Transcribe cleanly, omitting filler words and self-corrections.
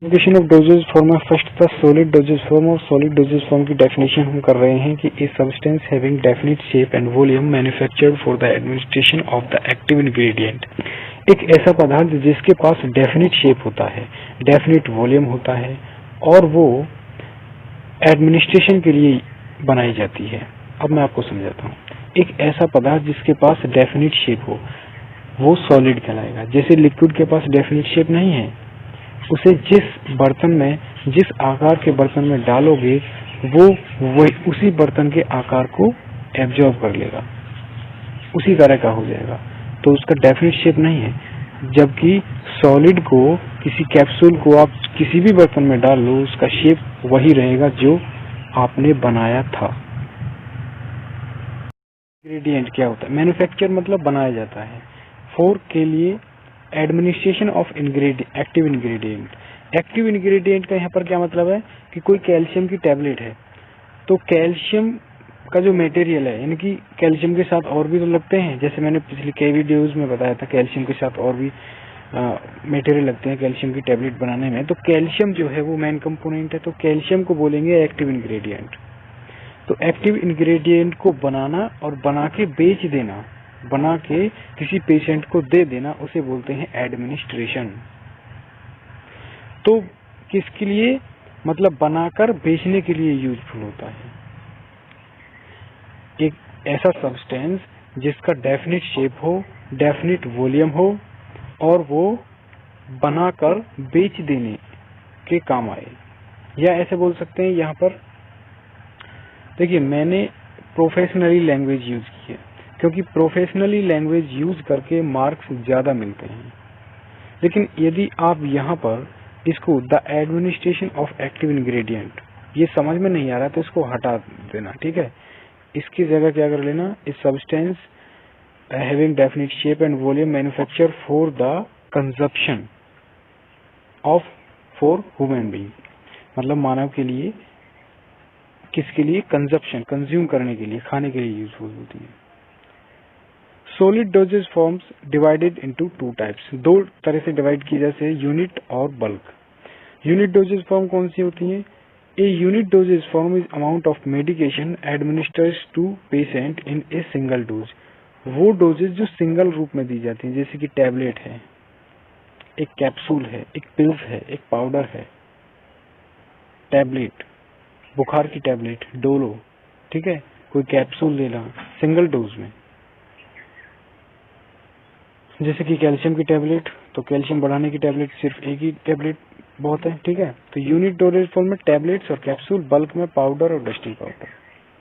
Definition of doses form में first था solid doses form. और सॉलिड डोजेज फॉर्म की डेफिनेशन हम कर रहे हैं कि a substance having definite shape and volume manufactured for the administration of the active ingredient. एक ऐसा पदार्थ जिसके पास डेफिनिट शेप होता है, डेफिनिट वॉल्यूम होता है और वो एडमिनिस्ट्रेशन के लिए बनाई जाती है। अब मैं आपको समझाता हूँ। एक ऐसा पदार्थ जिसके पास डेफिनिट शेप हो वो सॉलिड कहलाएगा। जैसे लिक्विड के पास डेफिनिट शेप नहीं है, उसे जिस बर्तन में, जिस आकार के बर्तन में डालोगे वो वही उसी बर्तन के आकार को एब्जॉर्ब कर लेगा, उसी तरह का हो जाएगा, तो उसका डेफिनिट शेप नहीं है। जबकि सॉलिड को, किसी कैप्सूल को आप किसी भी बर्तन में डाल लो, उसका शेप वही रहेगा जो आपने बनाया था। इंग्रेडिएंट क्या होता है? मैन्युफैक्चर मतलब बनाया जाता है। फोर के लिए administration of active ingredient. Active ingredient का यहाँ पर क्या मतलब है कि कोई कैल्शियम की टैबलेट है तो कैल्शियम का जो मटेरियल है, यानी कि कैल्शियम के साथ और भी तो लगते हैं, जैसे मैंने पिछले कई वीडियोज में बताया था कैल्शियम के साथ और भी मटेरियल लगते हैं कैल्शियम की टैबलेट बनाने में। तो कैल्शियम जो है वो मेन कंपोनेंट है, तो कैल्शियम को बोलेंगे एक्टिव इंग्रेडिएंट। तो एक्टिव इंग्रेडिएंट को बनाना और बना के बेच देना, बना के किसी पेशेंट को दे देना, उसे बोलते हैं एडमिनिस्ट्रेशन। तो किसके लिए? मतलब बनाकर बेचने के लिए यूजफुल होता है। एक ऐसा सब्सटेंस जिसका डेफिनिट शेप हो, डेफिनिट वॉल्यूम हो और वो बनाकर बेच देने के काम आए। या ऐसे बोल सकते हैं, यहाँ पर देखिए मैंने प्रोफेशनली लैंग्वेज यूज की है क्योंकि प्रोफेशनली लैंग्वेज यूज करके मार्क्स ज्यादा मिलते हैं। लेकिन यदि आप यहाँ पर इसको the administration of active ingredient ये समझ में नहीं आ रहा तो इसको हटा देना, ठीक है। इसकी जगह क्या कर लेना, इस substance having definite shape and volume manufacture for the consumption of for human being, मतलब मानव के लिए, किसके लिए? कंजप्शन, कंज्यूम करने के लिए, खाने के लिए यूजफुल होती है। Solid dosage forms divided into two types. दो तरह से डिवाइड की जैसे यूनिट और बल्क। यूनिट डोजेज फॉर्म कौन सी होती है? A unit dosage form is amount of medication administered to patient in a single dose. वो डोजेज जो सिंगल रूप में दी जाती है, जैसे कि टैबलेट है, एक कैप्सूल है, एक पिल्स है, एक पाउडर है। टैबलेट, बुखार की टैबलेट, डोलो, ठीक है, कोई कैप्सूल लेना सिंगल डोज में। जैसे कि कैल्शियम की टैबलेट, तो कैल्शियम बढ़ाने की टैबलेट सिर्फ एक ही टैबलेट बहुत है, ठीक है। तो यूनिट डोजेज फॉर्म में टैबलेट्स और कैप्सूल, बल्क में पाउडर और डस्टिंग पाउडर।